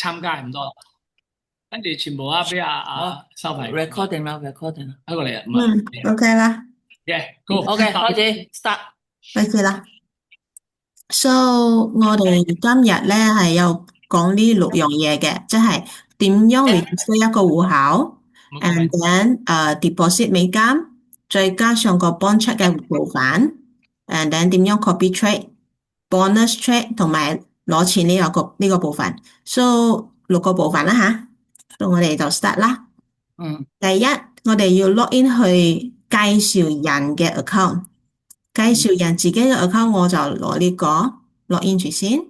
參加咁多，跟住全部俾收費。recording 啦，recording 啦。喺過嚟啊，唔係OK 啦嘅，Go，，OK，開始，start。開始啦。So 我哋今日咧係有講呢6樣嘢嘅，即係點樣 register 一個戶口，and then deposit 美金，再加上個 bond check 嘅部分，and then 點樣 copy trade、bonus trade 同埋攞錢呢個部分。So 6個部分啦吓，到我哋就 start 啦。第一，我哋要 log in 去介紹人嘅 account。介紹人自己嘅 account，我就攞呢個 login 住先。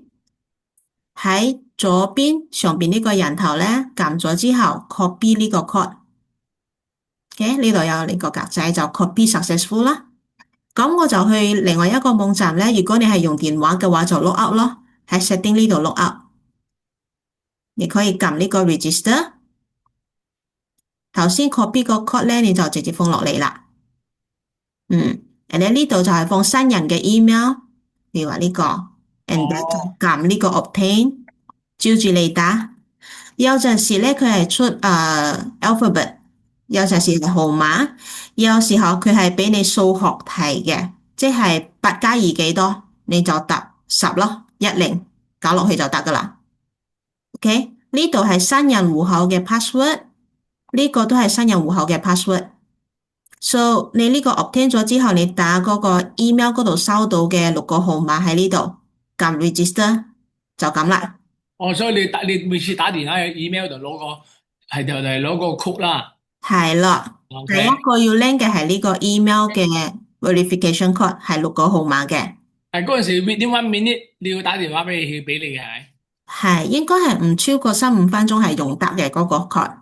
喺左邊上邊呢個人頭咧，撳咗之後 copy 呢個 code。嘅呢度有呢個格仔就 copy successful 啦。咁我就去另外一個網站咧，如果你係用電話嘅話就 log out 咯，喺 setting 呢度 log out。你可以撳呢個 register。頭先 copy 個 code 咧，你就直接放落嚟啦。and 呢度就係放新人嘅 email，譬如話呢個，and 撳呢個 obtain，照住嚟打。有陣時咧佢係出alphabet，有陣時係號碼，有時候佢係俾你數學題嘅，即係8+2幾多，你就答10咯，10搞落去就得噶啦。OK，呢度係新人戶口嘅 password，呢個都係新人戶口嘅 password。So 你呢個 obtain 咗之後，你打嗰個 email 嗰度收到嘅6個號碼喺呢度，撳 register 就咁啦。所以你每次打電話去 email 度攞個就係攞個 code 啦。係啦，第一個要 link 嘅係呢個 email 嘅 verification code，係6個號碼嘅。係嗰陣時 within 1 minute 你要打電話俾你嘅係咪？係應該係唔超過3-5分鐘係用得嘅嗰個 code，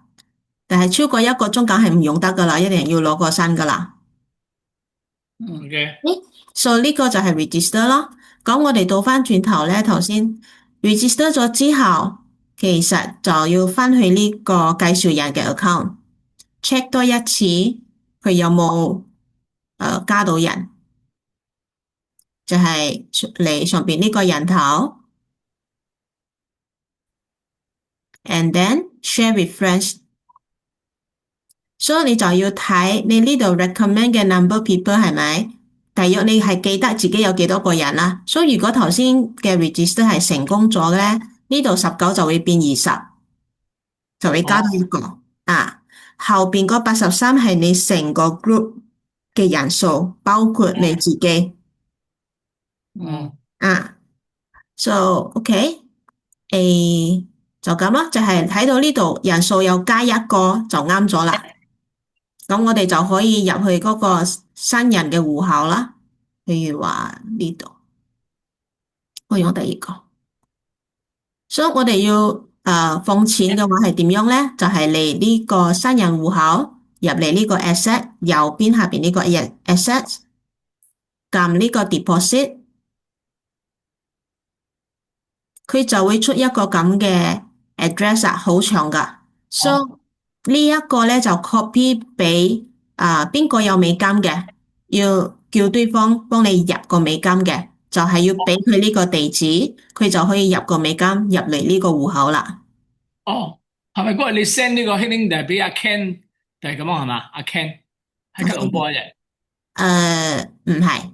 但係超過1個鐘梗係唔用得噶啦，一定要攞個新噶啦。So 呢個就係 register 咯。咁我哋倒翻轉頭咧，頭先 register 咗之後，其實就要翻去呢個介紹人嘅 account，check 多一次佢有冇加到人，就係嚟上邊呢個人頭 ，and then share with friends。所以你就要睇你呢度 recommend 嘅 number people 係咪？大約你係記得自己有幾多個人啦。所以如果頭先嘅 register 係成功咗咧，呢度19就會變20，就會加多一個。後邊嗰83係你成個 group 嘅人數，包括你自己。So OK，就咁啦，就係睇到呢度人數又加一個就啱咗啦。咁我哋就可以入去嗰個新人嘅戶口啦。譬如話呢度，我用第二個。所以我哋要放錢嘅話係點樣咧？就係嚟呢個新人戶口，入嚟呢個 asset，右邊下邊呢個 asset，撳呢個 deposit，佢就會出一個咁嘅 address 好長噶。So 呢一個咧就 copy 俾邊個有美金嘅，要叫對方幫你入個美金嘅，就係要俾佢呢個地址，佢就可以入個美金入嚟呢個戶口啦。係咪嗰日你 send 呢個 link 就係俾阿 Ken 就係咁啊？係嘛？阿 Ken 喺吉隆坡嘅。唔係，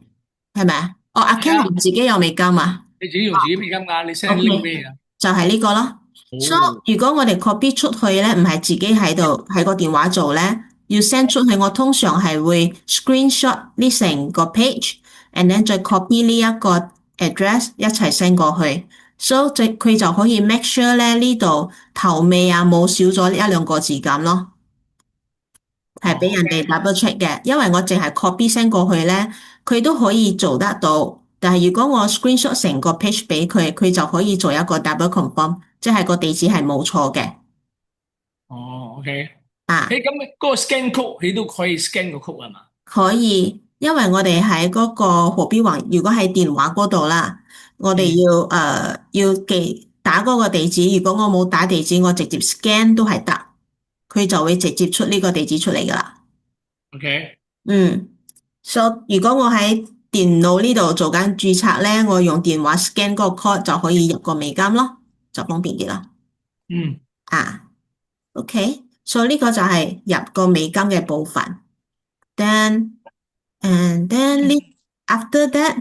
係咪啊？阿 Ken 係自己有美金啊？你自己用自己美金㗎，你 send link 俾佢啊？就係呢個咯。So 如果我哋 copy 出去咧，唔係自己喺度喺個電話做咧，要 send 出去，我通常係會 screenshot 呢成個 page，and then 再 copy 呢一個 address 一齊 send 過去。So 佢就可以 make sure 咧呢度頭尾冇少咗1-2個字咁咯，係俾人哋 double check 嘅。因為我淨係 copy send 過去咧，佢都可以做得到。但係如果我 screenshot 成個 page 俾佢，佢就可以做一個 double confirm，即係個地址係冇錯嘅。OK。咁嗰個 scan code 你都可以 scan 個 code 係嘛？可以，因為我哋喺嗰個何必話，如果喺電話嗰度啦，我哋要打嗰個地址。如果我冇打地址，我直接 scan 都係得，佢就會直接出呢個地址出嚟噶啦。OK。So 如果我喺電腦呢度做緊註冊咧，我用電話 scan 嗰個 code 就可以入個美金咯，就方便啲啦。嗯OK，所以呢個就係入個美金嘅部分。Then 呢 after that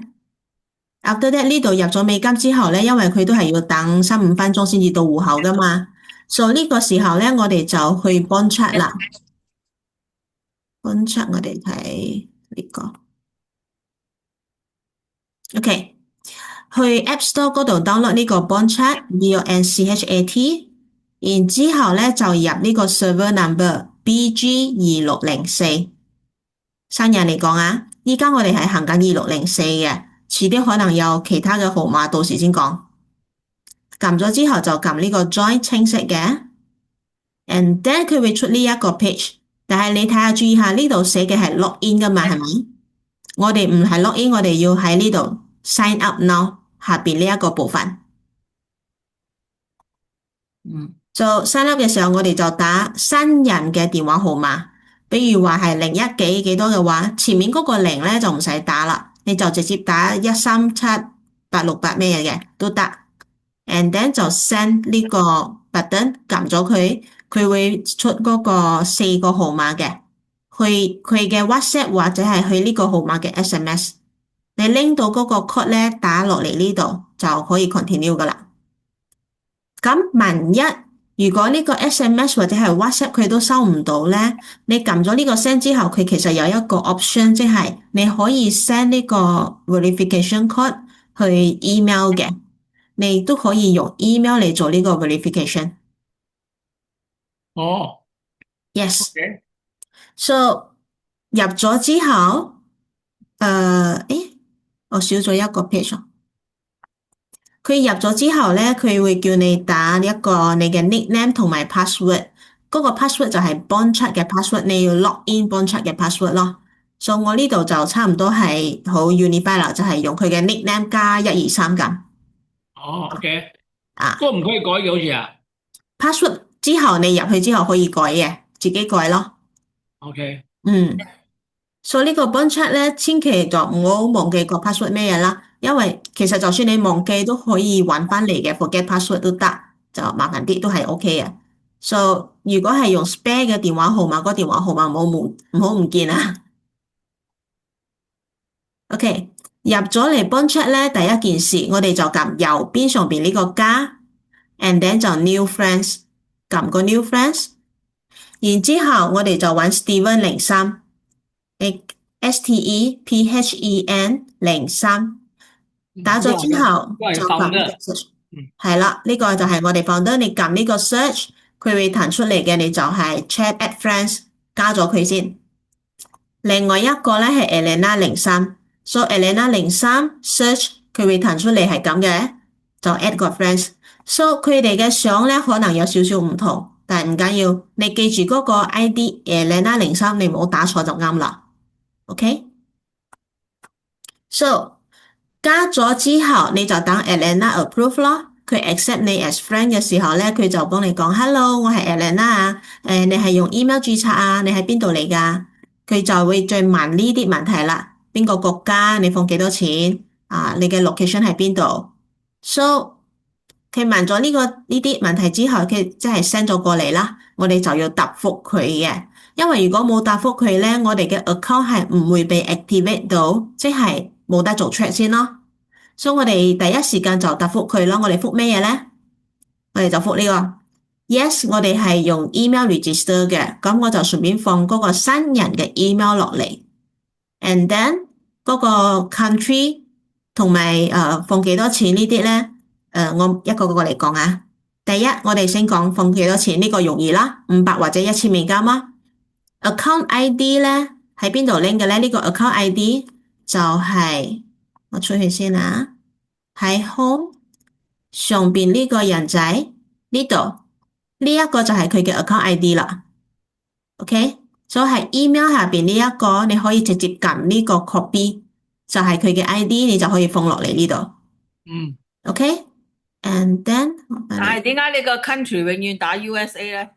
呢度入咗美金之後咧，因為佢都係要等3-5分鐘先至到戶口噶嘛，所以呢個時候咧，我哋就去 bond check 啦。bond check 我哋睇呢個，OK，去 App Store 嗰度 download 呢個 bond check，BONCHAT，然之後咧就入呢個 server number BG2604。新人嚟講啊，依家我哋係行緊2604嘅，遲啲可能有其他嘅號碼，到時先講。撳咗之後就撳呢個 join 清晰嘅，and then 佢會出呢一個 page，但係你睇下注意下呢度寫嘅係 log in 噶嘛，係咪？我哋唔係 log in，我哋要喺呢度 sign up now 下邊呢一個部分。就 sign up 嘅時候，我哋就打新人嘅電話號碼，比如話係01幾多嘅話，前面嗰個0咧就唔使打啦，你就直接打137868咩嘢嘅都得。and then 就 send 呢個 button 撳咗佢，佢會出嗰個4個號碼嘅，去佢嘅 WhatsApp 或者係去呢個號碼嘅 SMS。你拎到嗰個 code 咧打落嚟呢度就可以 continue 噶啦。咁萬一如果呢個 SMS 或者係 WhatsApp 佢都收唔到咧，你撳咗呢個 send 之後，佢其實有一個 option，即係你可以 send 呢個 verification code 去 email 嘅。你都可以用 email 嚟做呢個 verification。哦 Yes。，OK， So 入咗之後，我少咗一個 page。佢入咗之後咧，佢會叫你打一個你嘅 nickname 同埋 password。嗰個 password 就係 bond check 嘅 password，你要 log in bond check 嘅 password 咯。所以我呢度就差唔多係好 unified，就係用佢嘅 nickname 加123咁。哦，OK，啊嗰個唔可以改嘅好似啊，password 之後你入去之後可以改嘅，自己改咯。 ，OK，所以呢個 bond check 咧，千祈就唔好忘記個 password 咩嘢啦，因為其實就算你忘記都可以揾翻嚟嘅，forget password 都得，就麻煩啲都係 OK 嘅。So 如果係用 spare 嘅電話號碼，嗰電話號碼唔好唔見啊。OK，入咗嚟 bond check 咧，第一件事我哋就撳右邊上邊呢個加，and then 就 new friends，撳個 new friends，然之後我哋就揾 Steven03。STEPHEN 03，打咗之後都係就撳呢個 founder，search，係啦，呢個就係我哋 founder，你撳呢個 search，佢會彈出嚟嘅，你就係 chat add friends，加咗佢先。另外一個咧係 Elena03，所以 Elena03 search 佢會彈出嚟係咁嘅，就 add 個 friends。So 佢哋嘅相咧可能有少少唔同，但係唔緊要，你記住嗰個 ID Elena03，你唔好打錯就啱啦。OK，so 加咗之後，你就等 Elena approve 咯。佢 accept 你 as friend 嘅時候咧，佢就幫你講 Hello，我係 Elena 啊。你係用 email 註冊啊？你喺邊度嚟㗎？佢就會再問呢啲問題啦。邊個國家？你放幾多錢？你嘅 location 喺邊度？So 佢問咗呢啲問題之後，佢即係 send 咗過嚟啦。我哋就要答覆佢嘅。因為如果冇答覆佢咧，我哋嘅 account 係唔會被 activate 到，即係冇得做 check 先咯。所以我哋第一時間就答覆佢咯。我哋覆咩嘢咧？我哋就覆呢個 Yes，我哋係用 email register 嘅。咁我就順便放嗰個新人嘅 email 落嚟，and then 嗰個 country 同埋放幾多錢呢啲咧？我一個個嚟講啊。第一，我哋先講放幾多錢，呢個容易啦，500或者1000美金啦。account ID 咧喺邊度拎嘅咧？呢個 account ID 就係我出去先啊，喺 home 上邊呢個人仔呢度，呢一個就係佢嘅 account ID 啦。OK，所以係 email 下邊呢一個，你可以直接撳呢個 copy，就係佢嘅 ID，你就可以放落嚟呢度。OK，and then 但係點解你個 country 永遠打 USA 咧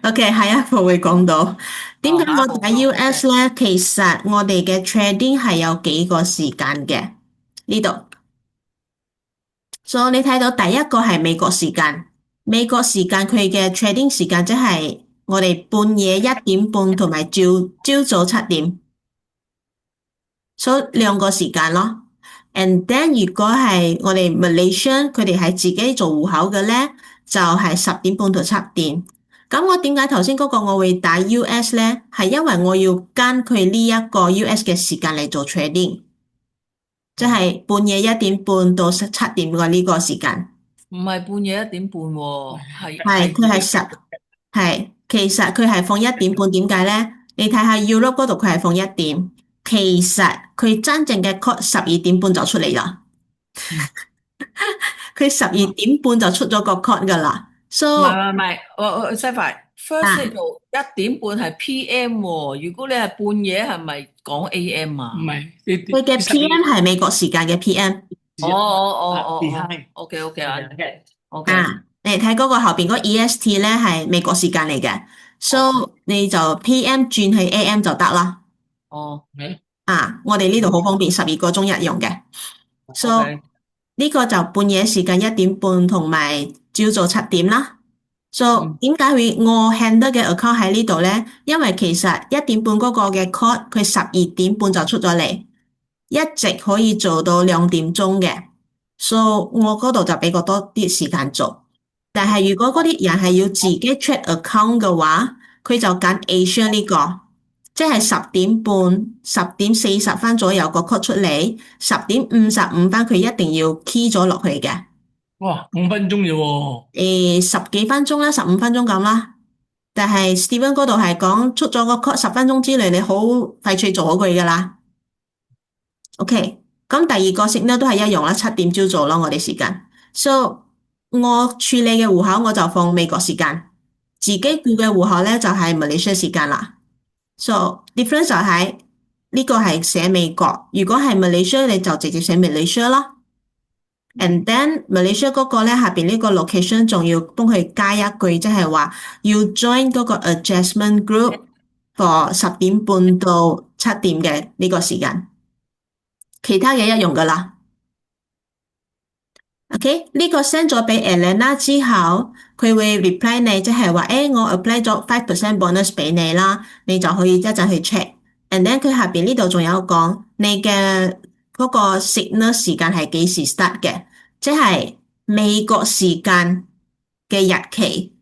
？OK，下一步會講到點解我打 US 咧？其實我哋嘅 trading 係有幾個時間嘅呢度。所以你睇到第一個係美國時間，美國時間佢嘅 trading 時間即係我哋半夜1點半同埋朝早7點，所以兩個時間咯。And then 如果係我哋 Malaysia 佢哋係自己做戶口嘅咧，就係10點半到7點。咁我點解頭先嗰個我會打 US 咧？係因為我要跟佢呢一個 US 嘅時間嚟做 trading，即係半夜1點半到7點嘅呢個時間。唔係半夜1點半喎，係佢係其實佢係放1點半，點解咧？你睇下 Europe 嗰度佢係放1點，其實佢真正嘅 code 12點半就出嚟啦。佢12點半就出咗個 code 噶啦，so 唔係，我西快 first 啊，你做1點半係 PM 喎，如果你係半夜係咪講 AM 啊？唔係，你佢嘅 PM 係美國時間嘅 PM OK 啊，OK，啊，你睇嗰個後邊嗰 EST 咧係美國時間嚟嘅，so 你就 PM 轉去 AM 就得啦。哦啊，我哋呢度好方便，12個鐘一用嘅，so ，OK，呢個就半夜時間1點半同埋朝早7點啦。So 點解會我 handle 嘅 account 喺呢度咧？因為其實1點半嗰個嘅 code 佢12點半就出咗嚟，一直可以做到2點鐘嘅。So 我嗰度就比較多啲時間做。但係如果嗰啲人係要自己 check account 嘅話，佢就揀 Asia 呢個，即係10點半、10點40分左右個 code 出嚟，10點55分佢一定要 key 咗落去嘅。哇5分鐘啫喎，十幾分鐘啦，15分鐘咁啦。但係 Steven 嗰度係講出咗個 code 10分鐘之內，你好快脆做好佢噶啦。OK，咁第二個 signal 都係一樣啦，7點朝早咯，我哋時間。So 我處理嘅戶口我就放美國時間，自己顧嘅戶口咧就係 Malaysia 時間啦。So difference 就係呢個係寫美國，如果係 Malaysia 你就直接寫 Malaysia 咯。And then Malaysia 嗰個咧下邊呢個 location 仲要幫佢加一句，即係話要 join 嗰個 adjustment group for 10點半到7點嘅呢個時間，其他嘢一樣噶啦。OK，呢個 send 咗俾 Elena 之後，佢會 reply 你，即係話誒我 apply 咗5% bonus 俾你啦，你就可以一陣去 check。And then 佢下邊呢度仲有講你嘅嗰個 signal 時間係幾時 start 嘅，即係美國時間嘅日期。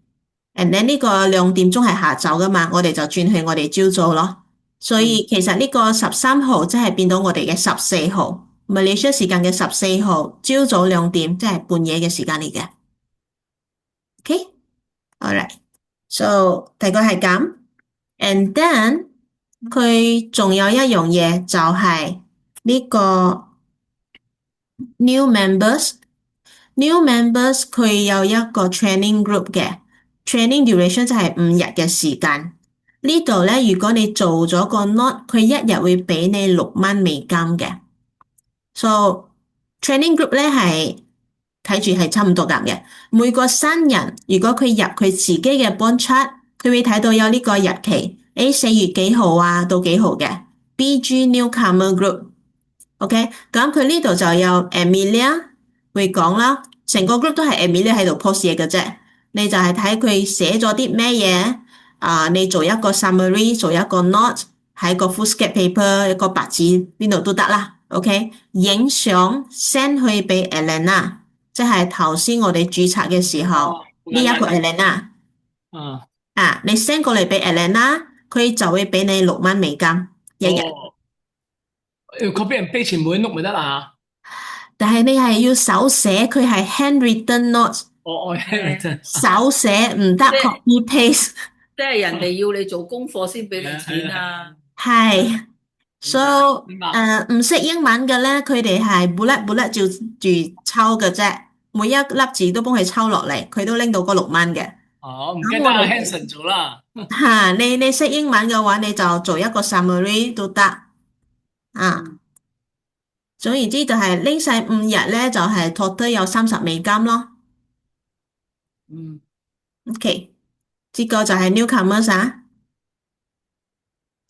And then 呢個2點鐘係下晝噶嘛，我哋就轉去我哋朝早咯。所以其實呢個13號即係變到我哋嘅14號。Malaysia 時間嘅14號朝早2點，即係半夜嘅時間嚟嘅。OK，alright，so 大概係咁。And then 佢仲有一樣嘢就係呢個 new members。new members 佢有一個 training group 嘅 training duration 就係5日嘅時間。呢度咧，如果你做咗個 note，佢一日會俾你$6嘅。So training group 咧係睇住係差唔多咁嘅。每個新人如果佢入佢自己嘅 bond chart，佢會睇到有呢個日期，4月幾號啊到幾號嘅 BG Newcomer Group。OK，咁佢呢度就有 Amelia 會講啦，成個 group 都係 Amelia 喺度 post 嘢嘅啫。你就係睇佢寫咗啲咩嘢你做一個 summary， 做一個 note 喺個 foolscap paper 一個白紙邊度都得啦。OK， 影相 send 去俾 Elena， 即係頭先我哋註冊嘅時候呢一個 Elena。你 send 過嚟俾 Elena， 佢就會俾你$6一日。要 copy and paste 全部啲 note 咪得啦。但係你係要手寫，佢係 handwritten notes。手寫唔得 copy paste。即係人哋要你做功課先俾你錢啊。係。So 唔識英文嘅咧，佢哋係 bullet 照住抽嘅啫，每一粒字都幫佢抽落嚟，佢都拎到嗰$6嘅。唔記得阿 Hanson 做啦。你識英文嘅話，你就做一個 summary 都得。總言之就係拎晒5日咧，就係 total 有$30咯。OK，呢個就係 newcomers。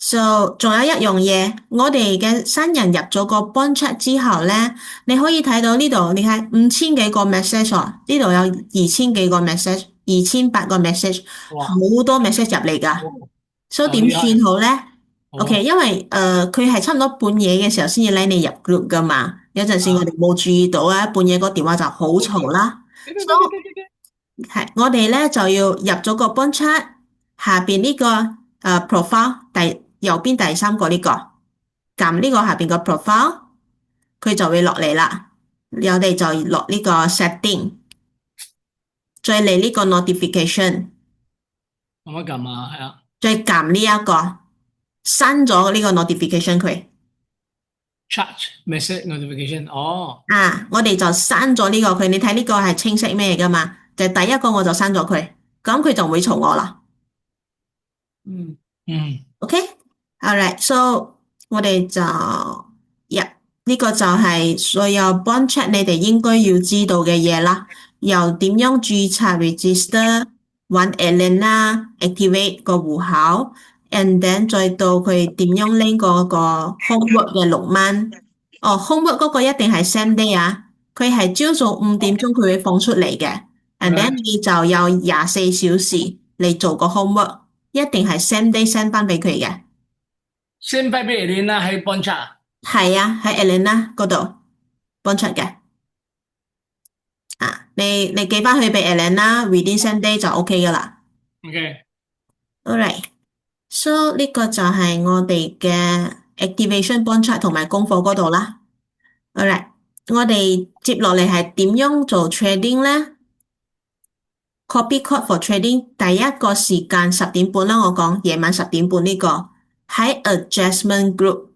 So，仲有一樣嘢，我哋嘅新人入咗個 bond chat 之後咧，你可以睇到呢度，你睇5000幾個 message 喎，呢度有2000幾個 message，2800個 message，好哇，多 message 入嚟㗎。所以點厲害，算好咧？OK，哦，因為佢係差唔多半夜嘅時候先至拉你入 group 㗎嘛，有陣時我哋冇注意到啊，半夜個電話就好嘈啦。對對對對對對，係，我哋咧就要入咗個 bond chat 下邊呢個profile 右邊第三個呢個，撳呢個下邊個 profile，佢就會落嚟啦。我哋就落呢個 setting，再嚟呢個 notification，咁樣撳啊，係啊再撳呢一個刪咗呢個 notification 佢。 ，chat message notification，哦，我哋就刪咗呢個佢。你睇呢個係清晰咩㗎嘛？就第一個我就刪咗佢，咁佢就唔會嘈我啦。嗯嗯， OK，alright，so 我哋就入呢個就係所有 bond check 你哋應該要知道嘅嘢啦。由點樣註冊 register，揾 Elena activate 個戶口，and then 再到佢點樣拎嗰個 homework 嘅6蚊。哦，homework 嗰個一定係 same day 啊，佢係朝早5點鐘佢會放出嚟嘅，and then 誒你就有24小時嚟做個 homework。一定係 same day send 翻俾佢嘅。，send 翻俾你啦，喺 b 查啊，係啊，喺 Elena 嗰度幫出嘅。你寄翻去俾 Elena within same day 就 OK 噶啦。OK，Alright，so 呢個就係我哋嘅 activation bond chat 同埋功課嗰度啦。Alright，我哋接落嚟係點樣做 trading 咧？Copy code for trading 第一個時間10點半啦，我講夜晚10點半呢個喺 adjustment group。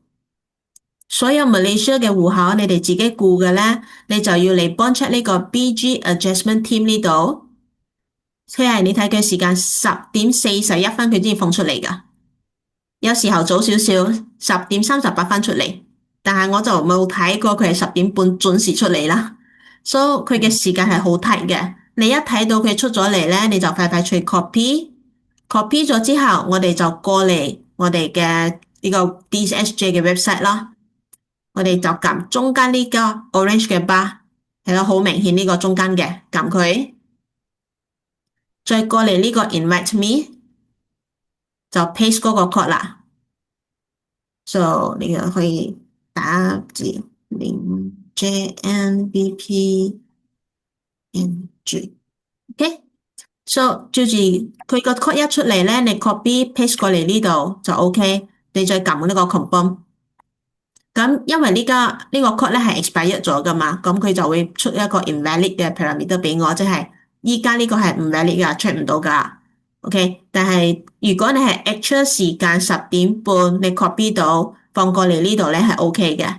所有 Malaysia 嘅戶口，你哋自己顧嘅咧，你就要嚟幫 check 呢個 BG Adjustment Team 呢度。佢係你睇佢時間10點41分，佢先放出嚟噶。有時候早少少10點38分出嚟，但係我就冇睇過佢係10點半準時出嚟啦。所以佢嘅時間係好 tight 嘅。你一睇到佢出咗嚟咧，你就快快脆 copy 咗之後，我哋就過嚟我哋嘅呢個 DSJ 嘅 website 啦。我哋就撳中間呢個 orange 嘅 bar，係咯，好明顯呢個中間嘅，撳佢，再過嚟呢個 invite me，就 paste 嗰個 code 啦。So 呢個可以打字0JNBPNG。OK，so 照住佢個 code 一出嚟咧，你 copy paste 過嚟呢度就 OK，你再撳呢個 confirm。咁因為呢個 code 咧係 expired 咗噶嘛，咁佢就會出一個 invalid 嘅 parameter 俾我，即係依家呢個係唔 valid 噶，check 唔到噶。OK，但係如果你係 actual 時間10點半，你 copy 到放過嚟呢度咧係 OK 嘅。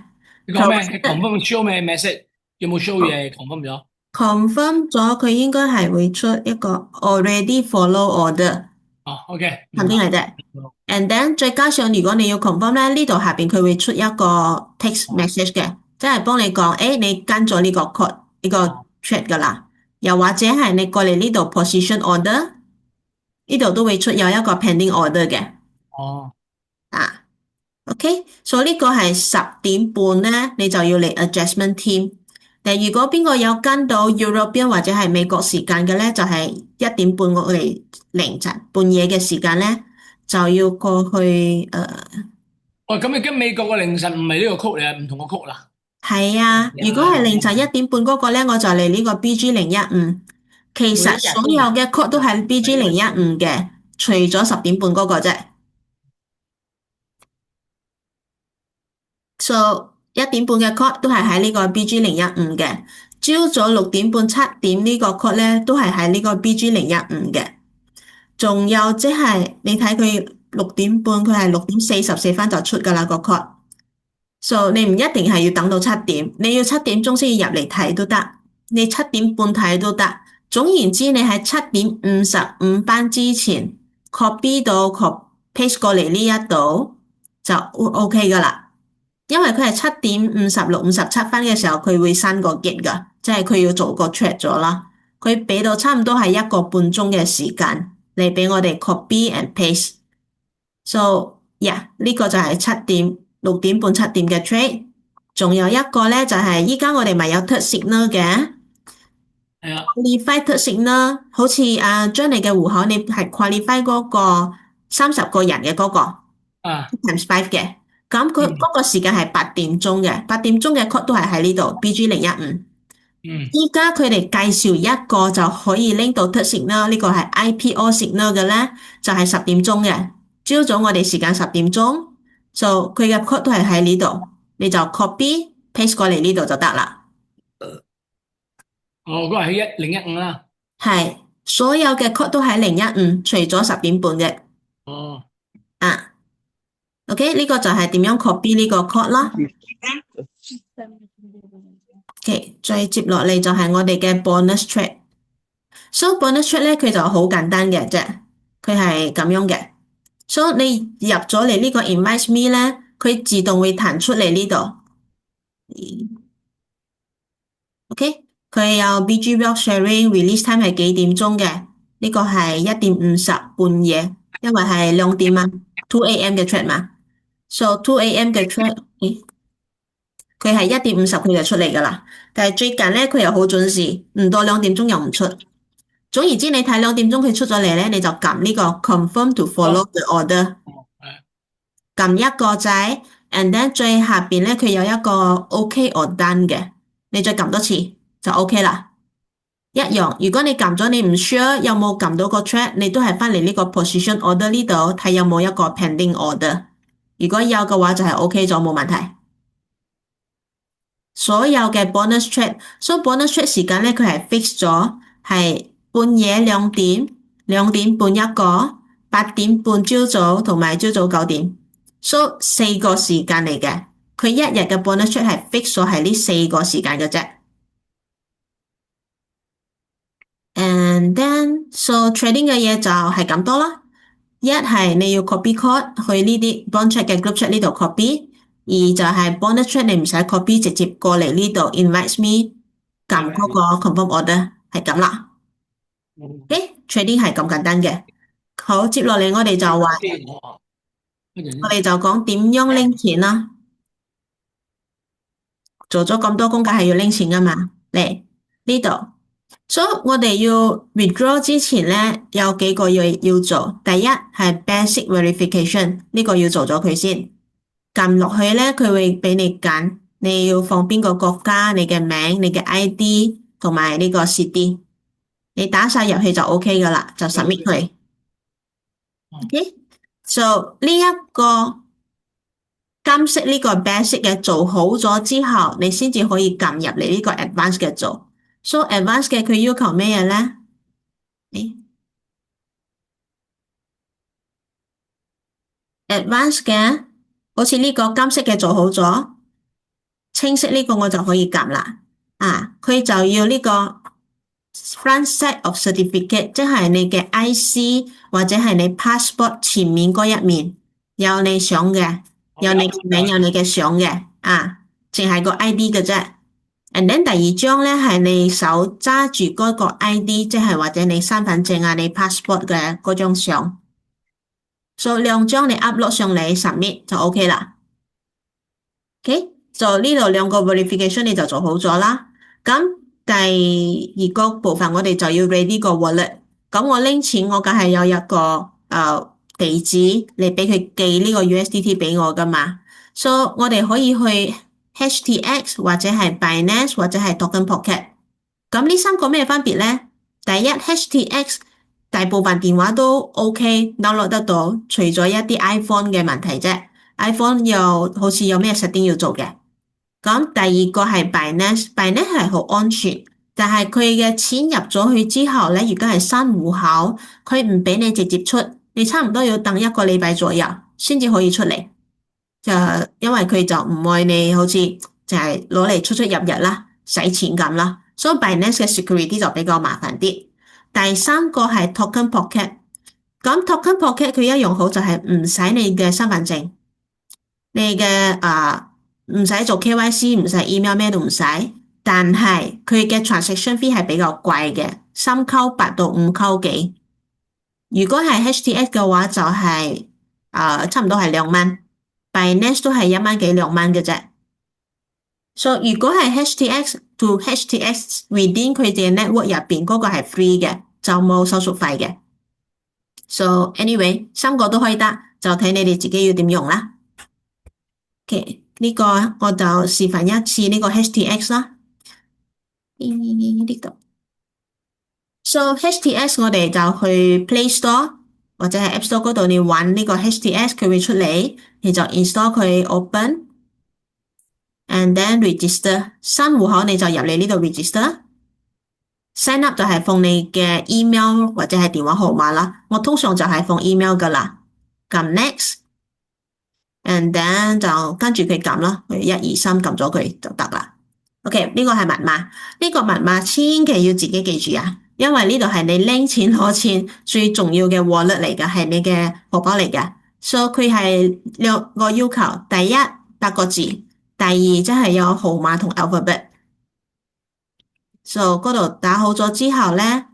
你講咩？係 confirm show 咩 message？有冇 show 嘢 confirm 咗？confirm 咗佢應該係會出一個 already follow order，哦，OK，明白。肯定係啫。And then 再加上如果你要 confirm 咧，呢度下邊佢會出一個 text message 嘅，即係幫你講，你跟咗呢個 code 呢個 trade 噶啦，又或者係你過嚟呢度 position order，呢度都會出有一個 pending order 嘅。哦，啊，OK，所以呢個係10點半咧，你就要嚟 adjustment team。但如果邊個有跟到 European 或者係美國時間嘅咧，就係1點半我哋凌晨半夜嘅時間咧，就要過去喂，咁你跟美國嘅凌晨唔係呢個曲嚟，唔同個曲啦。係啊，如果係凌晨1點半嗰個咧，我就嚟呢個 BG015。其實所有嘅 code 都係 BG015嘅，除咗10點半嗰個啫。So 1點半嘅 code 都係喺呢個 BG015嘅，朝早6點半7點呢個 code 咧都係喺呢個 BG015嘅。仲有即係你睇佢6點半，佢係6點44分就出噶啦個 code。So 你唔一定係要等到7點，你要7點鐘先要入嚟睇都得，你7點半睇都得。總言之，你喺7點55分之前 copy 到 paste 過嚟呢一度就 OK 噶啦。因為佢係7點56、57分嘅時候，佢會刪個 gate 噶，即係佢要做個 trade 咗啦。佢俾到差唔多係1個半鐘嘅時間嚟俾我哋 copy and paste。So 呢個就係6點半7點嘅 trade。仲有一個咧就係依家我哋咪有 third signal 嘅。係啊，qualify third signal，好似將你嘅戶口你係 qualify 嗰個30個人嘅嗰個啊， times 5嘅，咁佢嗯嗰個時間係8點鐘嘅，8點鐘嘅 code 都係喺呢度 BG015。嗯依家佢哋介紹一個就可以拎到 third signal，呢個係 IPO signal 嘅咧，就係10點鐘嘅。朝早我哋時間10點鐘，就佢嘅 code 都係喺呢度，你就 copy paste 過嚟呢度就得啦。哦，嗰個係1015啦。係，所有嘅 code 都喺015，除咗10點半嘅。哦，啊，OK，呢個就係點樣 copy 呢個 code 啦。OK，再接落嚟就係我哋嘅 bonus trade。So bonus trade 咧，佢就好簡單嘅啫，佢係咁樣嘅。So 你入咗嚟呢個 invite me 咧，佢自動會彈出嚟呢度。OK，佢有 BG block sharing release time 係幾點鐘嘅？呢個係1點50半夜，因為係2點嘛，2 AM 嘅 trade 嘛。So 2 AM 嘅 trade，佢係1點50佢就出嚟噶啦。但係最近咧，佢又好準時，唔到2點鐘又唔出。總言之，你睇2點鐘佢出咗嚟咧，你就撳呢個 confirm to follow the order，撳一個掣，and then 最下邊咧佢有一個 OK or done 嘅，你再撳多次就 OK 啦。一樣，如果你撳咗你唔 sure 有冇撳到個 track，你都係翻嚟呢個 position order 呢度睇有冇一個 pending order，如果有嘅話就係 OK 咗冇問題。所有嘅 bonus trade，所以 bonus trade 時間咧佢係 fix 咗，係半夜2點、2點半一個、8點半朝早同埋朝早9點，所以4個時間嚟嘅。佢一日嘅 bonus trade 係 fix 咗係呢4個時間嘅啫。And then so trading 嘅嘢就係咁多啦。一係你要 copy code 去呢啲 bonus trade 嘅 group chat 呢度 copy。二就係 bonus trade 你唔使 copy，直接過嚟呢度 invite me，撳嗰個 confirm order 係咁啦。OK，trading 係咁簡單嘅。好，接落嚟我哋就講點樣拎錢啦。做咗咁多工梗係要拎錢噶嘛。嚟呢度，所以我哋要 withdraw 之前咧有幾個要做。第一係 basic verification，呢個要做咗佢先。撳落去咧，佢會俾你揀，你要放邊個國家、你嘅名、你嘅 ID 同埋呢個 CD，你打晒入去就 OK 噶啦，就 submit 佢。OK，so 呢一個金色呢個 basic 嘅做好咗之後，你先至可以撳入嚟呢個 advanced 嘅做。So advanced 嘅佢要求咩嘢咧？advanced 嘅好似呢個金色嘅做好咗。清晰呢個我就可以撳啦，佢就要呢個 front side of certificate，即係你嘅 IC 或者係你 passport 前面嗰一面有你相嘅，有你嘅名，有你嘅相嘅，淨係個 ID 嘅啫。And then 第二張咧係你手揸住嗰個 ID，即係或者你身份證你 passport 嘅嗰張相，所以2張你 upload 上嚟 submit 就 OK 啦。OK。就呢度2個 verification 你就做好咗啦。咁第二個部分我哋就要 ready 個 wallet。咁我拎錢我梗係有一個地址嚟俾佢寄呢個 USDT 俾我噶嘛。所以我哋可以去 HTX 或者係 Binance 或者係 Token Pocket。咁呢3個咩分別咧？第一 HTX 大部分電話都 OK download 得到，除咗一啲 iPhone 嘅問題啫。iPhone 又好似有咩 setting 要做嘅。咁第二個係 Binance 係好安全，但係佢嘅錢入咗去之後咧，如果係新戶口，佢唔俾你直接出，你差唔多要等1個禮拜左右先至可以出嚟。就因為佢就唔愛你好似就係攞嚟出出入入啦，使錢咁啦，所以 Binance 嘅 security 就比較麻煩啲。第三個係 Token Pocket， 咁 Token Pocket 佢一樣好就係唔使你嘅身份證，你嘅唔使做 KYC， 唔使 email 咩都唔使，但係佢嘅 transaction fee 係比較貴嘅，3溝8到5溝幾。如果係 HTX 嘅話就係差唔多係2萬，Binance 都係1萬幾2萬嘅啫。So 如果係 HTX to HTX within 佢哋嘅 network 入邊嗰個係 free 嘅，就冇手續費嘅。So anyway，3個都可以得，就睇你哋自己要點用啦。OK，呢個我就示範一次呢個 HTX 啦。呢度。So HTX 我哋就去 Play Store 或者係 App Store 嗰度，你揾呢個 HTX 佢會出嚟，你就 install 佢 open，and then register。新戶口你就入嚟呢度 register。Sign up 就係放你嘅 email 或者係電話號碼啦。我通常就係放 email 噶啦。撳 next，and then 就跟住佢撳啦，佢1、2、3撳咗佢就得啦。OK，呢個係密碼，呢個密碼千祈要自己記住啊！因為呢度係你拎錢攞錢最重要嘅 wallet 嚟㗎，係你嘅荷包嚟㗎。So 佢係2個要求，第一8個字，第二即係有號碼同 alphabet。So 嗰度打好咗之後咧，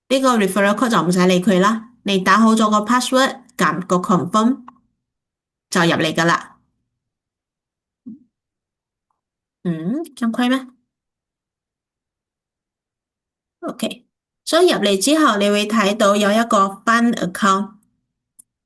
呢個 referral code 就唔使理佢啦。你打好咗個 password，撳個 confirm 就入嚟㗎啦。咁虧咩？OK，所以入嚟之後，你會睇到有一個 fund account，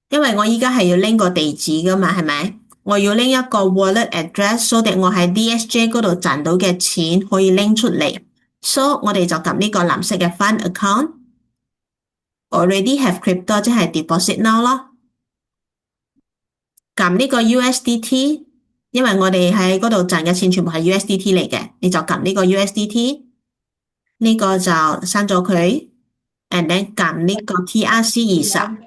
因為我依家係要拎個地址噶嘛，係咪？我要拎一個 wallet address，so that 我喺 DSJ 嗰度賺到嘅錢可以拎出嚟。So 我哋就撳呢個藍色嘅 fund account，already have crypto 即係 deposit now 咯。撳呢個 USDT，因為我哋喺嗰度賺嘅錢全部係 USDT 嚟嘅，你就撳呢個 USDT。呢個就刪咗佢 ，and then 撳呢個 TRC20，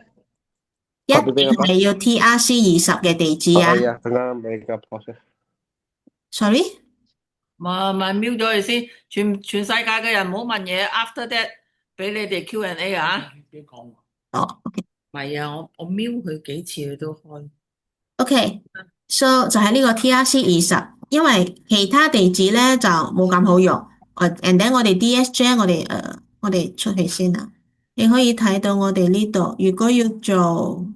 一定係要 TRC20嘅地址啊。Sorry，咪瞄咗佢先，全世界嘅人唔好問嘢。After that，俾你哋 Q&A 啊。OK。唔係啊，我瞄佢幾次佢都開。OK，so 就係呢個 TRC20，因為其他地址咧就冇咁好用。and then 我哋 DSJ 我哋出去先啊。你可以睇到我哋呢度，如果要做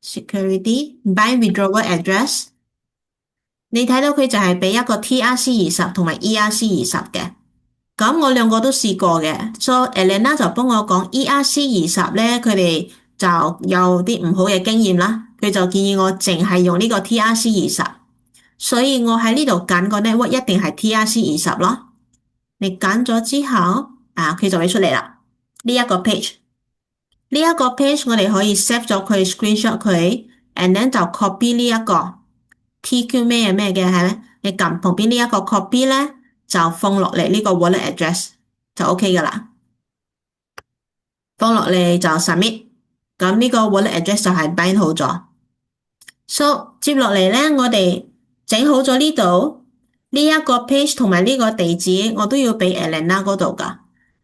security buy withdrawal address， 你睇到佢就係俾一個 TRC20同埋 ERC20嘅。咁我兩個都試過嘅，so Elena 就幫我講 ERC20咧，佢哋就有啲唔好嘅經驗啦，佢就建議我淨係用呢個 TRC20，所以我喺呢度揀個 network 一定係 TRC20咯。你揀咗之後，佢就會出嚟啦。呢一個 page，呢一個 page 我哋可以 save 咗佢 screenshot 佢 ，and then 就 copy 呢一個 TQ 咩嘅係咪？你撳旁邊呢一個 copy 咧，就放落嚟呢個 wallet address 就 OK 噶啦。放落嚟就 submit， 咁呢個 wallet address 就係 bind 好咗。So 接落嚟咧，我哋整好咗呢度呢一個 page 同埋呢個地址，我都要俾 Elena 嗰度噶。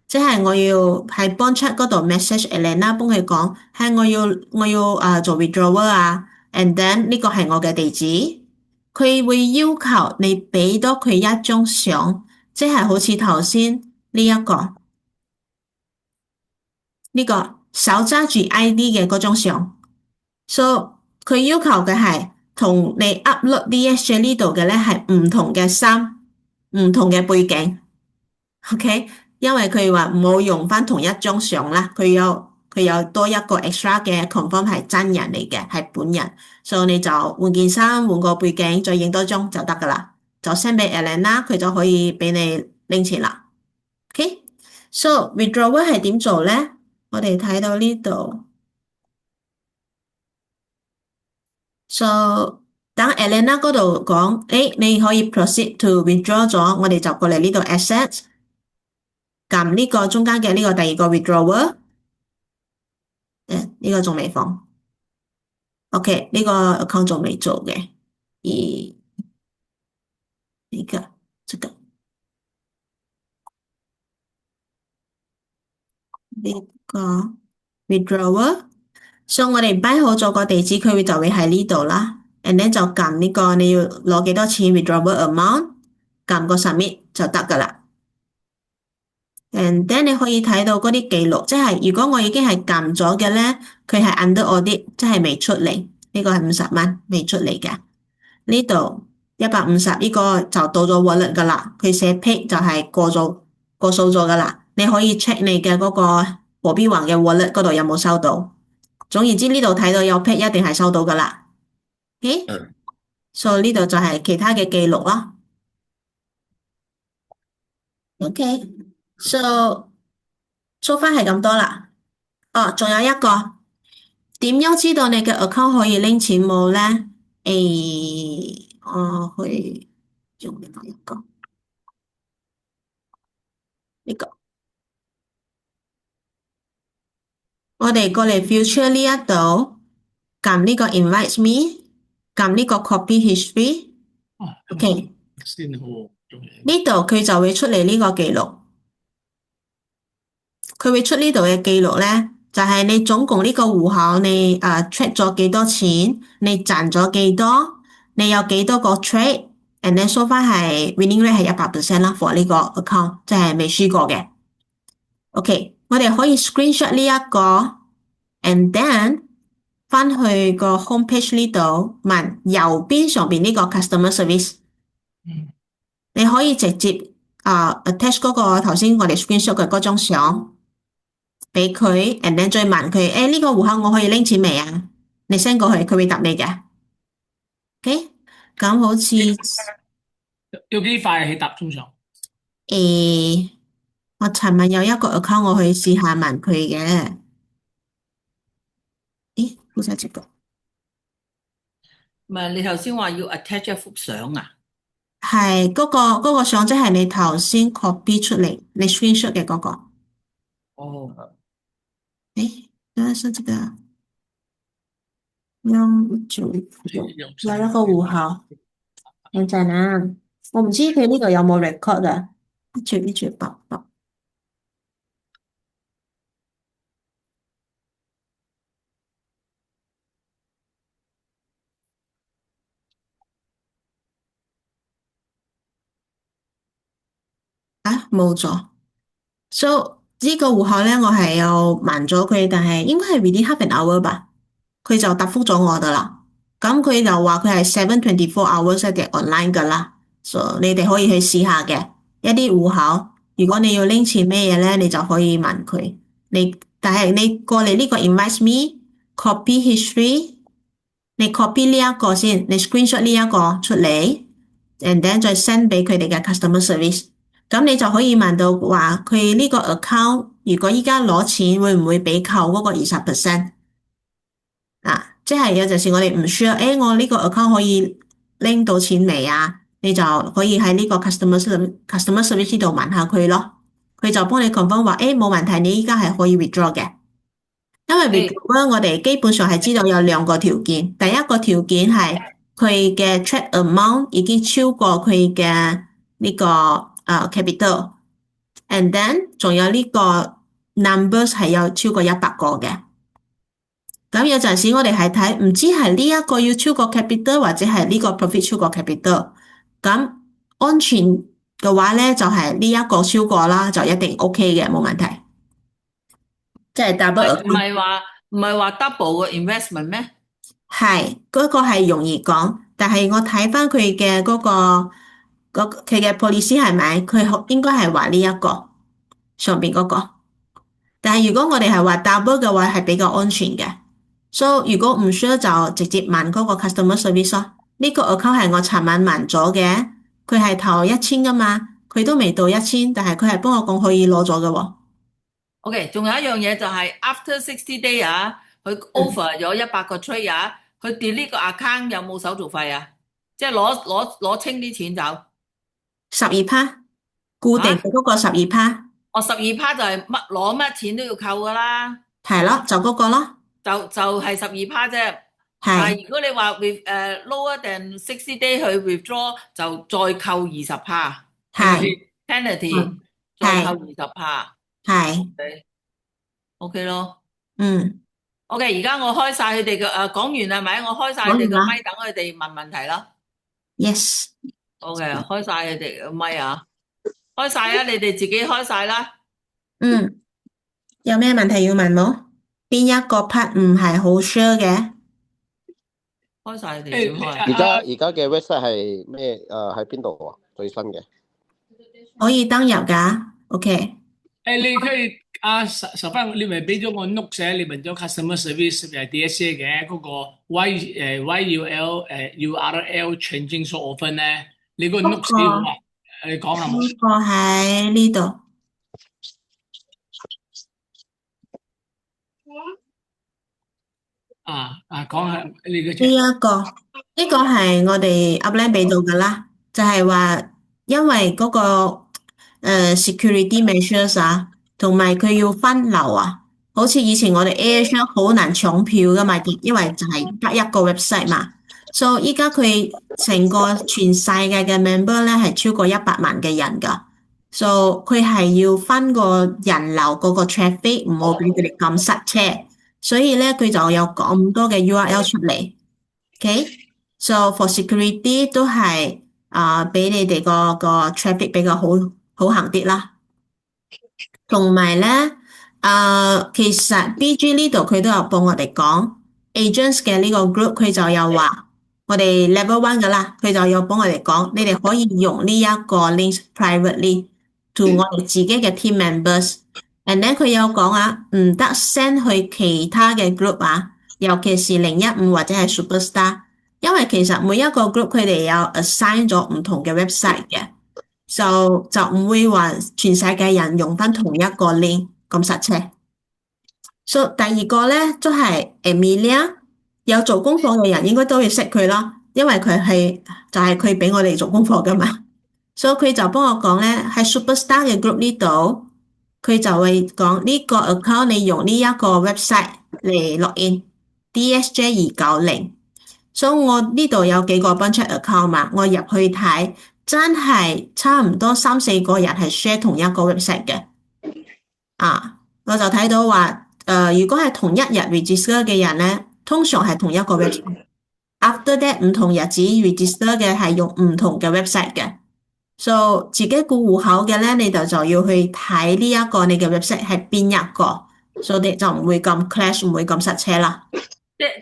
即係我要喺 bond chat 嗰度 message Elena， 幫佢講，係我要做 withdrawal 啊 ，and then 呢個係我嘅地址，佢會要求你俾多佢一張相，即係好似頭先呢一個手揸住 ID 嘅嗰張相。So 佢要求嘅係同你 upload DSJ 呢度嘅咧係唔同嘅衫，唔同嘅背景。OK。因為佢話唔好用翻同一張相啦，佢有多一個 extra 嘅 confirm 係真人嚟嘅，係本人，所以你就換件衫，換個背景，再影多張就得噶啦，就 send 俾 Elena， 佢就可以俾你拎錢啦。OK，so withdrawal 係點做咧？我哋睇到呢度，so 等 Elena 嗰度講，你可以 proceed to withdraw 咗，我哋就過嚟呢度 assets。撳呢個中間嘅呢個第二個 withdrawal， 呢個仲未放。OK，呢個 account 仲未做嘅。這個呢個 withdrawal， 所以我哋擺好咗個地址，佢就會喺呢度啦。and then 就撳呢個你要攞幾多錢 withdrawal amount，撳個 submit 就得噶啦。And then 你可以睇到嗰啲記錄，即係如果我已經係撳咗嘅咧，佢係 under audit，即係未出嚟，呢個係50蚊未出嚟嘅。呢度150呢個就到咗 wallet 噶啦，佢寫 pay 就係過數咗噶啦。你可以 check 你嘅嗰個和幣環嘅 wallet 嗰度有冇收到。總言之呢度睇到有 pay 一定係收到噶啦。OK，所以呢度就係其他嘅記錄啦。OK，so far 係咁多啦。哦，仲有一個，點樣知道你嘅 account 可以拎錢冇咧？我去用另外一個，呢個。我哋過嚟 Future 呢一度，撳呢個 Invite Me，撳呢個 Copy History。OK，先好做嘢。呢度佢就會出嚟呢個記錄。佢會出呢度嘅記錄咧，就係你總共呢個戶口你trade 咗幾多錢，你賺咗幾多，你有幾多個 trade，and then so far 係 winning rate 係100%啦，for 呢個 account 即係未輸過嘅。OK，我哋可以 screenshot 呢一個，and then 翻去個 home page 呢度問右邊上邊呢個 customer service，你可以直接attach 嗰個頭先我哋 screenshot 嘅嗰張相。俾佢，and then 再問佢，呢個戶口我可以拎錢未啊？你 send 過去，佢會答你嘅。OK，咁好似要幾快起答通常？我尋日有一個 account，我去試下問佢嘅。好似接過。唔係你頭先話要 attach 一幅相啊？係嗰個相，即係你頭先 copy 出嚟，你 screenshot 嘅嗰個。哦。但是這個用有一個戶口，等陣啊，我唔知佢呢度有冇 record 啊，一住爆。冇咗。So 呢個戶口咧，我係有問咗佢，但係應該係 within half an hour 吧，佢就答覆咗我噶啦。咁佢就話佢係724 hours 嘅 online 噶啦，所以你哋可以去試下嘅一啲戶口。如果你要拎錢咩嘢咧，你就可以問佢。但係你過嚟呢個 invite me copy history，你 copy 呢一個先，你 screenshot 呢一個出嚟，and then 再 send 俾佢哋嘅 customer service。咁你就可以問到話佢呢個 account 如果依家攞錢會唔會俾扣嗰個20%？即係有陣時我哋唔 sure，我呢個 account 可以拎到錢未啊？你就可以喺呢個 customer service 度問下佢咯，佢就幫你 confirm 話，冇問題，你依家係可以 withdraw 嘅。因為 withdraw 我哋基本上係知道有2個條件，第一個條件係佢嘅 trade amount 已經超過佢嘅呢個capital，and then 仲有呢個 numbers 係有超過100個嘅。咁有陣時我哋係睇唔知係呢一個要超過 capital 或者係呢個 profit 超過 capital。咁安全嘅話咧就係呢一個超過啦，就一定 OK 嘅，冇問題。即係 double。唔係話 double 嘅 investment 咩？係嗰個係容易講，但係我睇翻佢嘅嗰個佢嘅 policy 係咪？佢應該係話呢一個上邊嗰個。但係如果我哋係話 double 嘅話，係比較安全嘅。So 如果唔需要就直接問嗰個 customer service 咯。呢個 account 係我尋晚問咗嘅，佢係投1000噶嘛，佢都未到1000，但係佢係幫我講可以攞咗嘅喎。OK，仲有一樣嘢就係 after 60 day 啊，佢 over 咗100個 trade 啊，佢 delete 個 account 有冇手續費啊？即係攞清啲錢走。12%固定嘅嗰個12%。12%就係攞乜錢都要扣噶啦。係咯，就嗰個咯。就係12%啫。但係如果你話 lower than 60 day 去 withdraw 就再扣20%。係 penalty 再扣20%。係 OK 咯。OK， 而家我開晒佢哋嘅講完係咪？我開晒佢哋嘅咪，等佢哋問問題咯。Yes。OK， 開晒佢哋嘅咪啊，開晒啊！你哋自己開晒啦。嗯，有咩問題要問冇？邊一個 part 唔係好 sure 嘅？開晒地誒，先開。而家嘅 website 係咩？喺邊度啊？最新嘅可以登入㗎，OK。你可以十分，你咪俾咗個 note 寫，你問咗 customer service 係點寫嘅嗰個 URL changing so often 咧，你個 note 寫好啊？你講下冇？呢個喺呢度。講下你嘅呢一個呢個係我哋 upline 俾到噶啦，就係話因為嗰個security measures 啊，同埋佢要分流啊，好似以前我哋 AirShare 好難搶票噶嘛，因為就係得一個 website 嘛，所以依家佢成個全世界嘅 member 咧係超過100萬嘅人噶，所以佢係要分個人流嗰個 traffic，唔好俾佢哋咁塞車，所以咧佢就有咁多嘅 URL 出嚟。OK，so for security 都係俾你哋個 traffic 比較好行啲啦。同埋咧，其實 BG 呢度佢都有幫我哋講 agents 嘅呢個 group，佢就有話我哋 level one 噶啦，佢就有幫我哋講，你哋可以用呢一個 link privately to 我哋自己嘅 team members。And then 佢有講唔得 send 去其他嘅 group 尤其是015或者係 Superstar，因為其實每一個 group 佢哋有 assign 咗唔同嘅 website 嘅。就唔會話全世界人用翻同一個 link 咁塞車。So 第二個咧，都係 Amelia 有做功課嘅人應該都會識佢啦，因為就係佢俾我哋做功課噶嘛。所以佢就幫我講咧，喺 Superstar 嘅 group 呢度，佢就會講呢個 account 你用呢一個 website 嚟 login DSJ290。所以我呢度有幾個 bunch account 嘛，我入去睇。真係差唔多3-4個人係 share 同一個 website 嘅，我就睇到話，如果係同一日 register 嘅人咧，通常係同一個 website。After that 唔同日子 register 嘅係用唔同嘅 website 嘅，so 自己顧戶口嘅咧，你就要去睇呢一個你嘅 website 係邊一個，所以就唔會咁 clash，唔會咁塞車啦。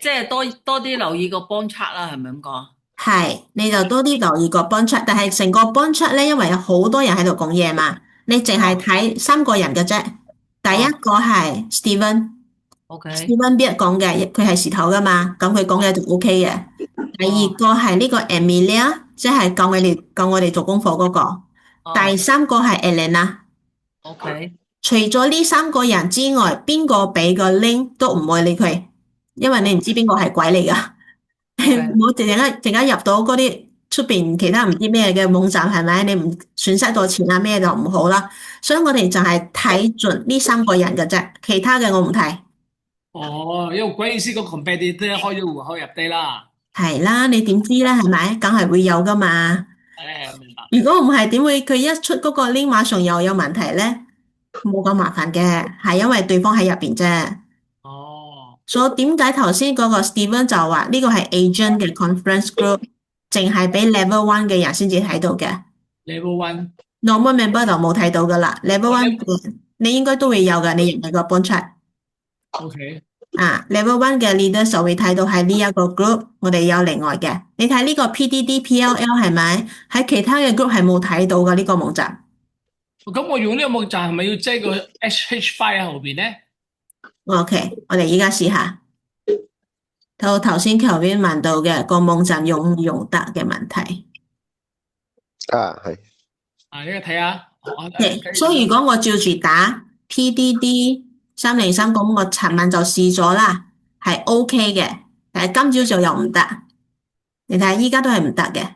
即係多啲留意個幫測啦，係咪咁講？係，你就多啲留意個 bond chat，但係成個 bond chat 咧，因為有好多人喺度講嘢嘛，你淨係睇3個人嘅啫。第一個係 Steven，Steven 邊日講嘅，佢係事頭噶嘛，咁佢講嘢就 OK 嘅。第二個係呢個 Amelia，即係教我哋做功課嗰個。第三個係 Elena。OK，除咗呢3個人之外，邊個俾個 link 都唔會理佢，因為你唔知邊個係鬼嚟噶。唔好陣間入到嗰啲出邊其他唔知咩嘅網站，係咪？你唔損失到錢咩就唔好啦。所以我哋就係睇準呢3個人嘅啫，其他嘅我唔睇。因為鬼意思個 competitor 開咗戶口入低啦。係啦，你點知咧？係咪？梗係會有噶嘛。明白。如果唔係，點會佢一出嗰個 link 馬上又有問題咧？冇咁麻煩嘅，係因為對方喺入邊啫。所以點解頭先嗰個 Steven 就話呢個係 agent 嘅 conference group，淨係俾 level one 嘅人先至睇到嘅。level one，normal member 就冇睇到噶啦。level one 你應該都會有噶，你入嚟個 bond chat。OK。level one 嘅 leader 就會睇到喺呢一個 group，我哋有另外嘅。你睇呢個 PDD、PLL 係咪？喺其他嘅 group 係冇睇到噶呢個網站。咁我用呢個網站係咪要擠個 HH file 喺後邊咧？OK，我哋依家試下。頭先求邊問到嘅個網站用唔用得嘅問題。係。你睇下。所以如果我照住打 PDD303，咁我尋晚就試咗啦，係 OK 嘅，但係今朝就又唔得。你睇下依家都係唔得嘅，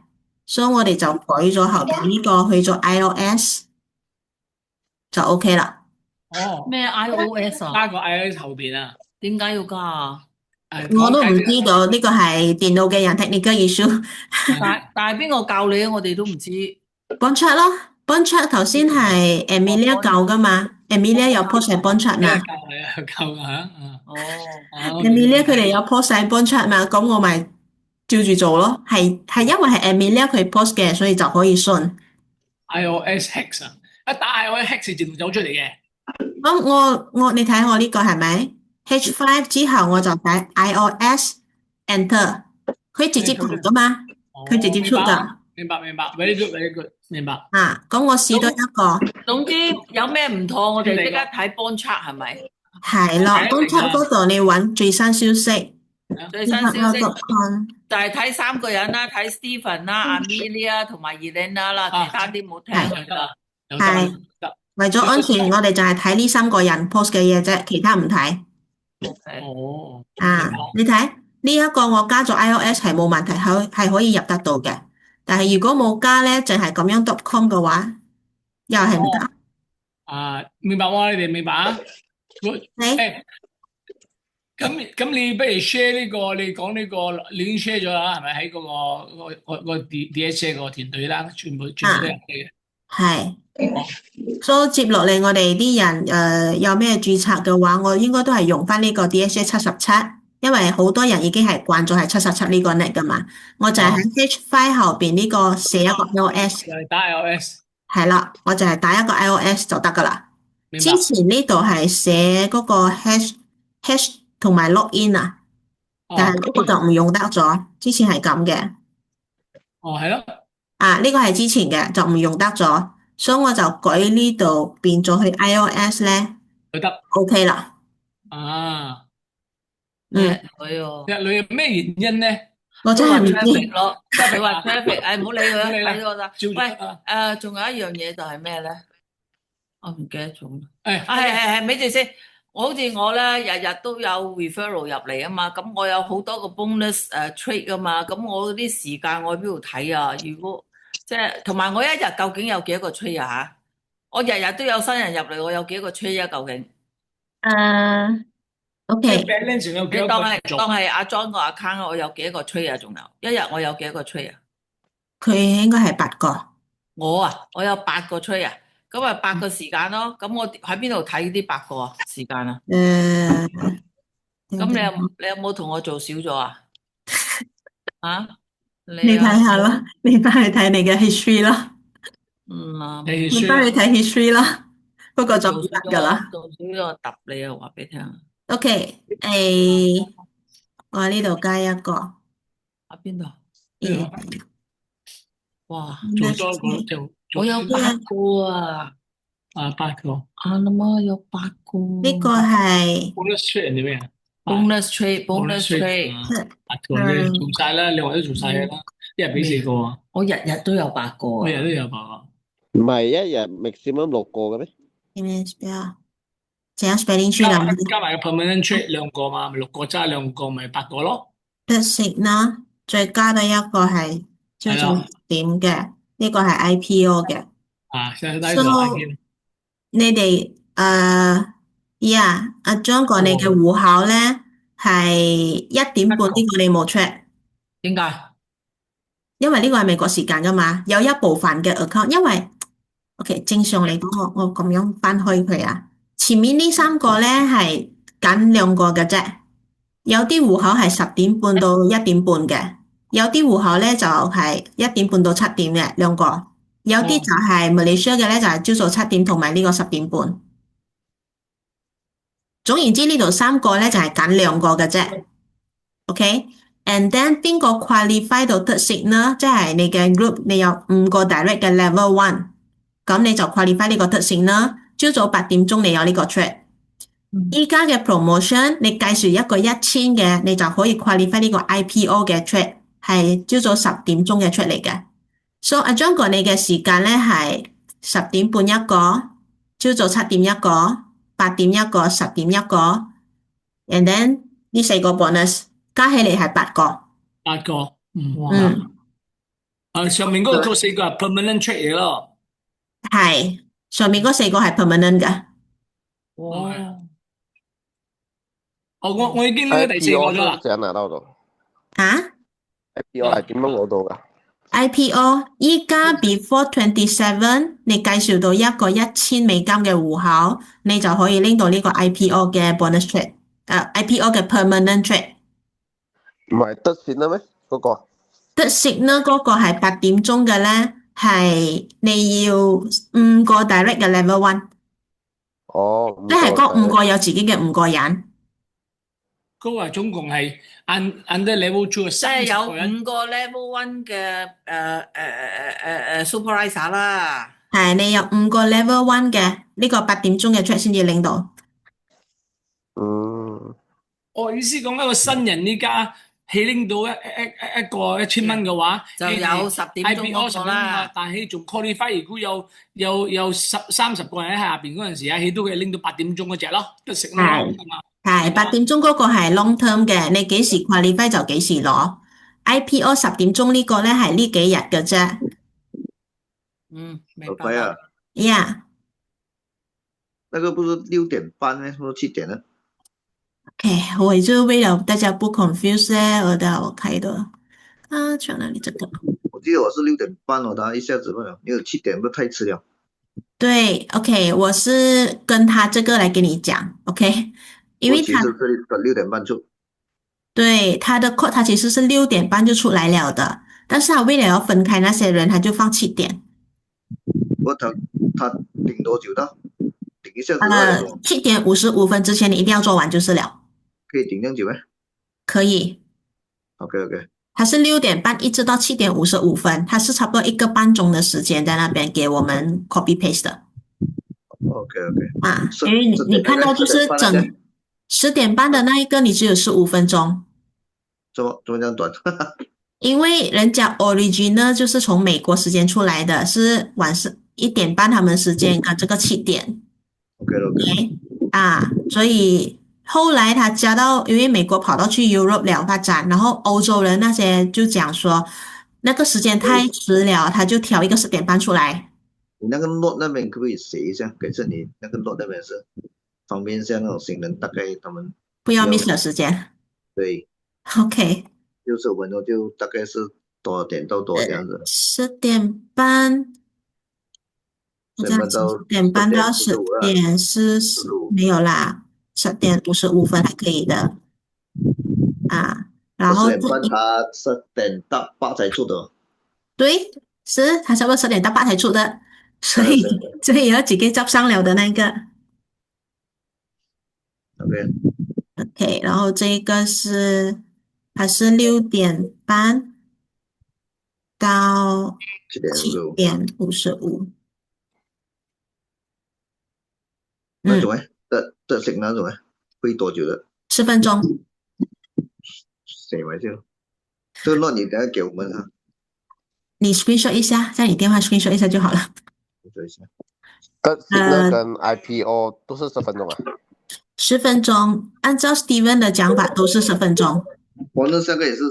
所以我哋就改咗後邊呢個去咗 iOS 就 OK 啦。咩 iOS 加個 iOS 後邊啊？點解要加啊？我都唔知道，呢個係電腦嘅人 technical issue。但係邊個教你啊？我哋都唔知。bond chat 咯，bond chat 頭先係 Amelia 教噶嘛，Amelia 有 post 喺 bond chat 嘛。教㗎。Amelia 佢哋有 post 喺 bond chat 嘛，咁我咪照住做咯。係因為係 Amelia 佢 post 嘅，所以就可以信。iOS hex 一打 iOS hex 自動走出嚟嘅。咁你睇我呢個係咪？H5 之後我就睇 iOS Enter，佢直接彈噶嘛，佢直接出噶。明白，very good，very good，明白。咁我試多一個，總之有咩唔妥，我哋即刻睇 Bond Chart 係咪？係咯，當出嗰度你揾最新消息，最新消息 com 就係睇3個人啦，睇 Stephen 啦、Amelia 同埋 Elena 啦，其他啲冇聽佢啦。係為咗安全，我哋就係睇呢3個人 post 嘅嘢啫，其他唔睇。哦，你睇呢一個我加咗 iOS 係冇問題，係可以入得到嘅。但係如果冇加咧，淨係咁樣 .com 嘅話，又係唔得。明白喎，你哋明白啊？咁你不如 share 呢個，你講呢個你已經 share 咗啦，係咪喺嗰個 DHA 個團隊啦，全部都係人嘅。係。所以接落嚟我哋啲人有咩註冊嘅話，我應該都係用翻呢個 DHA 77，因為好多人已經係慣咗係77呢個 net 噶嘛。我就係喺 H5 後邊呢個寫一個 iOS，就係打 iOS。係啦，我就係打一個 iOS 就得噶啦。之前呢度係寫嗰個 hash 同埋 login 但係嗰個就唔用得咗。之前係咁嘅。係咯。呢個係之前嘅，就唔用得咗。所以我就改呢度變咗去 iOS 咧，就得 OK 啦。佢你有咩原因咧？我真係唔知咯，即係佢話 traffic，唔好理佢啦，睇呢個啦。喂，仲有一樣嘢就係咩咧？我唔記得咗。係，咪住先。好似我咧，日日都有 referral 入嚟啊嘛，咁我有好多個 bonus trade 啊嘛，咁我啲時間我喺邊度睇啊？如果即係同埋我一日究竟有幾多個 trade 啊？我日日都有新人入嚟，我有幾多個 trade 啊？究竟？OK，你當係阿 John 個 account， 我有幾多個 trade 啊？仲有一日我有幾多個 trade 啊？佢應該係8個。我有8個 trade 啊，咁啊8個時間咯。咁我喺邊度睇呢8個時間啊？咁你有冇同我做少咗啊？你睇下啦，你翻去睇你嘅 history 啦。你翻去睇 history 啦，不過就唔得噶啦。做少咗我揼你啊！話俾你聽。OK，我呢度加一個。喺邊度？哇！做多個就我有8個啊！8個。阿媽有8個。呢個係 bonus trade 係咩啊？bonus trade。8個啫，做晒啦，你話都做晒啦，一日俾4個啊！我日日都有8個啊！我日日都有8個。唔係一日 maximum 6個嘅咩？這樣 spelling tree 啦，加埋個 permanent trade 2個嘛，咪6個加2個咪8個咯。啦，再加多一個係朝早點嘅，呢個係 IPO 嘅。So 你哋阿張哥，你嘅戶口咧係1點半呢個你冇 check，點解？因為呢個係美國時間噶嘛，有一部分嘅 account，因為 OK 正常嚟講，我咁樣翻開佢啊，前面呢3個咧係揀2個嘅啫，有啲戶口係10點半到1點半嘅，有啲戶口咧就係1點半到7點嘅2個，有啲就係 Malaysia 嘅咧就係朝早7點同埋呢個10點半。總言之呢度3個咧就係揀2個嘅啫。OK，and then 邊個 qualify 到 third signal，即係你嘅 group 你有5個 direct 嘅 level 1，咁你就 qualify 呢個 third signal。朝早8點鐘你有呢個 trade。依家嘅 promotion 你計算一個1000嘅，你就可以 qualify 呢個 IPO 嘅 trade， 係朝早10點鐘嘅 trade 嚟嘅。So 阿張哥你嘅時間咧係10點半一個，朝早7點一個，8點一個，10點一個 ，and then 呢4個 bonus 加起嚟係8個。8個，上面嗰4個係 permanent trade 嚟咯。係，上面嗰4個係 permanent 嘅。我已經拎咗第4個咗啦。想拿到咗。IPO 係點樣攞到㗎？IPO 依家 before 27，你介紹到一個1000美金嘅戶口，你就可以拎到呢個 IPO 嘅 bonus trade，IPO 嘅 permanent trade。唔係得線啦咩？嗰個得線啦，嗰個係8點鐘嘅咧，係你要5個 direct 嘅 level 1。哦，即係嗰5個有自己嘅5個人。嗰個總共係 under level 2即係有30個人。5個 level 1嘅supervisor 啦。係，你有5個 level 1嘅，呢個8點鐘嘅 check 先至領到。我意思講一個新人呢家起拎到一個1000蚊嘅話，就有10點鐘嗰個啦。但係仲 qualify，如果有30個人喺下邊嗰陣時啊，起都可以拎到8點鐘嗰隻咯，得食咯。係8點鐘嗰個係 long term 嘅，你幾時 qualify 就幾時攞。IPO 10點鐘呢個咧係呢幾日嘅啫。明白啊。Yeah。那個不是6點半呢，或者7點呢？ OK， 我就為了大家不 confuse 我開的。去哪裡這個？我記得我是6點半哦，他一下子問了，因為7點不太遲了。對 ，OK， 我是跟他這個來跟你講 ，OK， 因為他其實是6點半出。對，他的 code 他其實是6點半就出來了的，但是他為了要分開那些人，他就放7點。他頂多久到？頂一下子7點55分之前你一定要做完就是了。可以頂這樣久咩？可以。OK。他是6點半一直到7點55分，他是差不多1個半鐘的時間在那邊給我們 copy paste 的。OK。因為你看到就是整10點半的那一個，你只有15分鐘。怎麼這樣短？因為人家 original 就是從美國時間出來的，是晚上1點半他們時間跟這個7點。OK。所以後來他加到，因為美國跑到去 Europe 了發展，然後歐洲人那些就講說，那個時間太遲了，他就調一個10點半出來。你那個 note 那邊可不可以寫一下？改成你那個 note 那邊是方便像那種新人，大概他們不要 miss 了時間。對。OK。65分鐘就大概是多少點到多少這樣子？10點半。10點半到10點是沒有啦，10點55分還可以的。然後10點半他10點到8才出的。對，是他差不多10點到8才出的，所以要自己執生了的那個。OK， 然後這個是它是6點半到7點55。那種得食那種會多久的？10分鐘。寫埋先，這個 note 你等下給我們啊。你 screenshot 一下，在你電話 screenshot 一下就好了。跟 Signal 跟 IPO 都是10分鐘啊？10分鐘，按照 Steven 的講法都是10分鐘。我那三個也是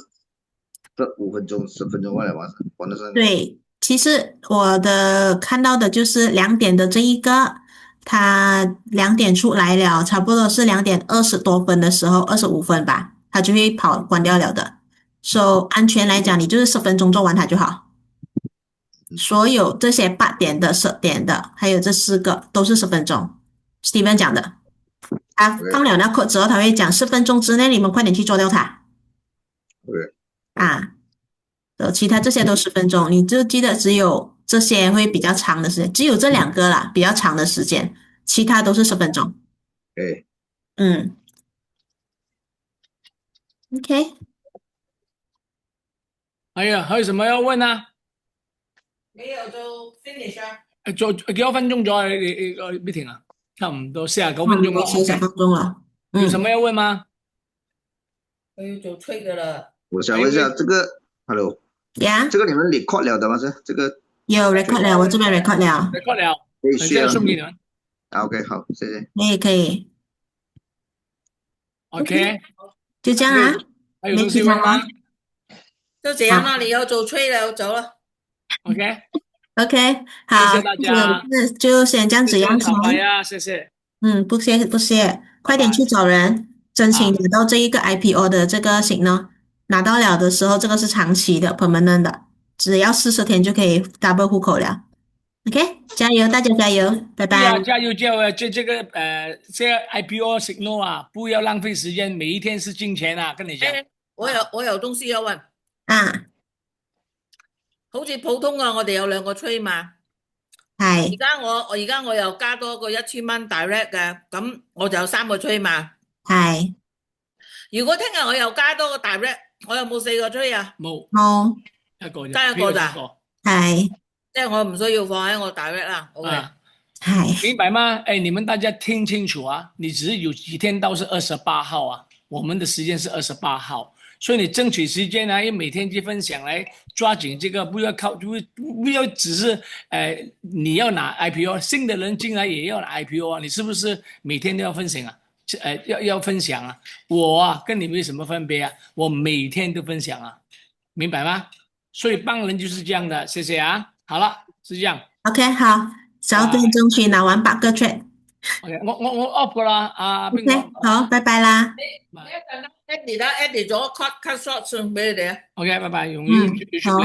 5分鐘、10分鐘過來完成。我那三個。對，其實我的看到的就是2點的這一個，他2點出來了，差不多是2點20多分的時候，25分吧，他就會關掉了的。So 安全來講，你就是10分鐘做完它就好。所有這些8點的、10點的，還有這4個都是10分鐘。Steven 講的，他放了那 code 之後，他會講10分鐘之內你們快點去做掉它。其他這些都10分鐘，你就記得只有這些會比較長的時間，只有這2個啦，比較長的時間，其他都是10分鐘。OK。哎呀，還有什麼要問啊？沒有就 finish 啊。做幾多分鐘咗？你個 meeting 啊？差唔多49分鐘了。40分鐘了。有什麼要問嗎？我要做 trade 的了。我想問一下，這個 Hello。呀。這個你們 record 了的嗎？是這個。有 record 了，我這邊 record 了。record 了。可以需要送給你們。OK， 好，謝謝。可以。OK。就這樣啊？還有東西問嗎？就這樣啦，你要做 trade 了，走了。OK， 好，謝謝大家。就先這樣子樣子。謝謝。不謝，快點去找人申請拿到這一個 IPO 的這個signal，拿到了的時候，這個是長期的 permanent 的，只要40天就可以 double 戶口了。OK， 加油，大家加油，拜拜。加油！這個 IPO signal 啊，不要浪費時間，每一天是金錢啊，跟你講。我有東西要問。啊。好似普通啊，我哋有2個trade嘛。係而家我又加多個1000蚊 direct 嘅，咁我就有3個 trade 嘛。係如果聽日我又加多個 direct，我有冇4個 trade 啊？冇冇一個啫，加一個咋？係即係我唔需要放喺我 direct 啦。OK，係明白嗎？哎，你們大家聽清楚啊！你只是有幾天到是28號啊，我們的時間是28號，所以你爭取時間啊，要每天去分享來抓緊這個，不要只是你要拿 IPO， 新的人進來也要拿 IPO 啊，你是不是每天都要分享啊？要分享啊！我啊跟你們有什麼分別啊？我每天都分享啊，明白嗎？所以幫人就是這樣的，謝謝啊！好了，是這樣。OK 好，9點鐘去拿完8個 trade。OK，我 off 噶啦，阿邊個？ OK 好，拜拜啦。你一陣間 edit 咗 cut short 送俾你哋啊。OK，拜拜，用嗯，好。